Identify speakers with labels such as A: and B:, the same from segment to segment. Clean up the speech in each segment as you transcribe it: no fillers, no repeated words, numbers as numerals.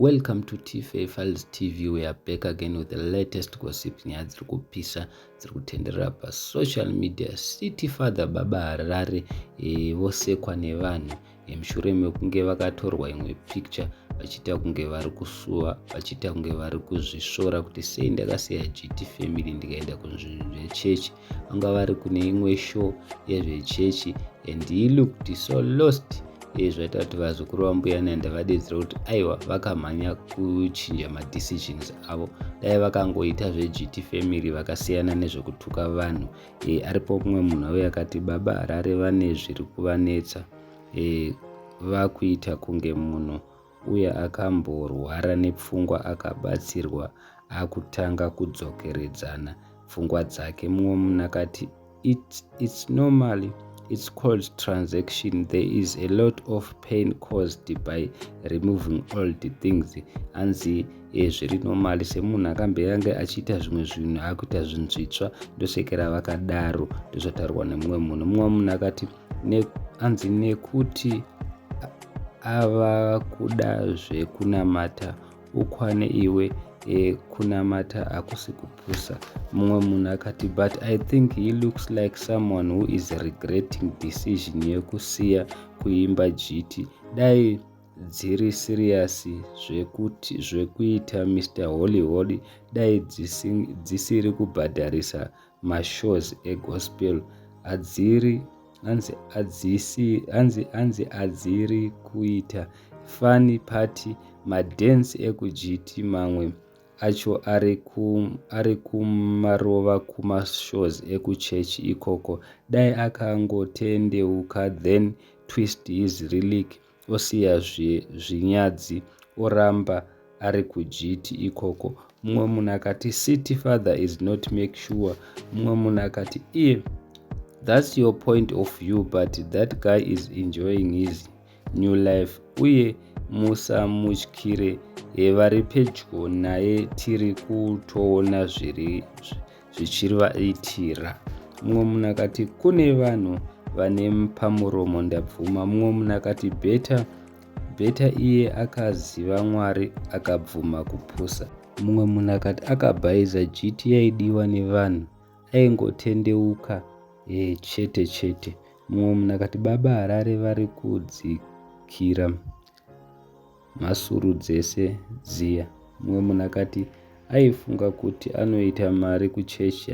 A: Welcome to TFA Files TV. We are back again with the latest gossip nyaya dziri kupisa dziri kutenderera pasocial media. City Father Baba Harare vosekwa nevanhu mushure mekunge vakatorwa imwe picture vachiita kunge vari kusuwa, vachiita kunge vari kuzvisvora kuti sei ndakasiya GT family ndikaenda kuzvinhu zvechechi. Vanga vari kune imwe show yezvechechi and he looked so lost. Zvaita kuti vazukuru vambuya Nanda vadedzera kuti aiwa vakamhanya kuchinja madecisions avo, dai vakangoita zveGT family vakasiyana nezvekutuka vanhu. Aripo mumwe munhu ave akati Baba Harare vane zviri kuvanetsa, vakuita kunge munhu uye akamborwara nepfungwa akabatsirwa akutanga kudzokeredzana pfungwa dzake. Mumwe munhu akati it's normally it's called transaction. There is a lot of pain caused by removing old things. Anzi zviri normally semunhu akambeyange achiita zvimwe zvinhu akuita zvinhu zvitsva ndosekera vakadaro, ndozvataurwa nemumwe munhu. Mumwe munhu akati anzi nekuti ava kuda zvekunamata ukwane iwe kunamata akusi kupusa. Mumwe munhu akati but I think he looks like someone who is regretting decision yekusiya kuimba GT. Dai dziri serious zvekuita Mr. Holy dai dzisiri kubhadharisa mashows egospel. Adziri kuita funny party madance ekuGT, mamwe acho ari kumarova kumashows ekuchechi ikoko. Dai akangotendeuka then twist his relic osiya zvinyadzi oramba ari kuGT ikoko. Mumwe munhu akati City Father is not make sure. Mumwe munhu akati that's your point of view but that guy is enjoying his new life. Uye musamutyire vari pedyo naye tiri kutoona zvichirivaitira. Mumwe munhu akati kune vanhu vane pamuromo ndabvuma. Mumwe munhu akati beta iye akaziva Mwari akabvuma kupusa. Mumwe munhu akati akabhaiza GT yaidiwa nevanhu aingotendeuka chete. Mumwe munhu akati Baba Harare vari kudzikira masuru dzese dziya. Mumwe munhu akati aifunga kuti anoita mari kuchechi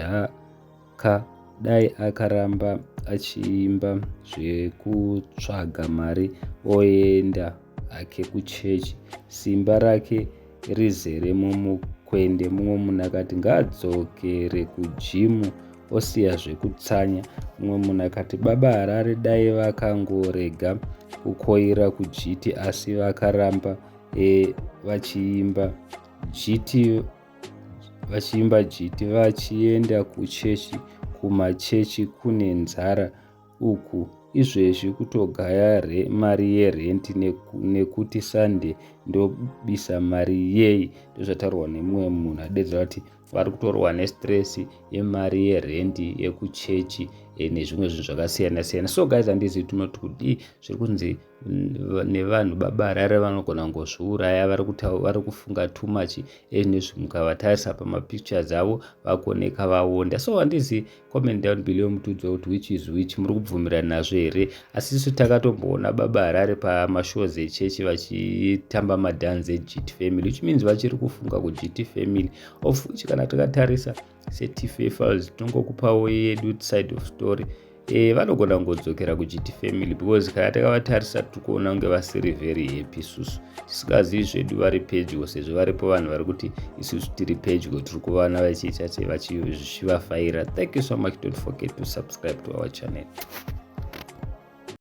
A: dai akaramba achiimba zvekutsvaga mari oenda hake kuchechi, simba rake rizere mumukwende. Mumwe munhu akati ngaadzokere kujimu osiya zvekutsanya. Mumwe munhu akati Baba Harare dai vakangorega kukoira kuGT asi vakaramba vachiimba GT vachienda kuchechi, kumachechi kune nzara uku izvezvi kutogaya mari yerenti nekuti Sunday ndobisa mari yei. Ndozvataurwa nemumwe munhu adedzera kuti vari kutorwa nestress yemari yerenti yekuchechi nezvimwe zvinhu zvakasiyana siyana. So guys, handizi tunoti kuti zviri kunzi nevanhu Baba Harare vanogona ngozviuraya, vari kufunga too much nezvimukavatarisa pamapictures avo vakoneka vaonda. So handizi, comment down below mutudzi kuti which is which, muri kubvumirana nazvo here. Asi isu takatomboona Baba Harare pamashows echechi vachitamba madhanzi eGT family, which means vachiri kufunga kuGT family, of which kana takatarisa seTFA Files tongokupawo yedu side of story. Vanogona ngodzokera kuGT family because kana takavatarisa tikuona kunge vasiri very happy isusu, tisingazivi zvedu vari pedyo, sezvo varipo vanhu vari kuti isusu tiri pedyo tiri kuvana vachiita vachivafaira. Thank you so much. Don't forget to subscribe to our channel.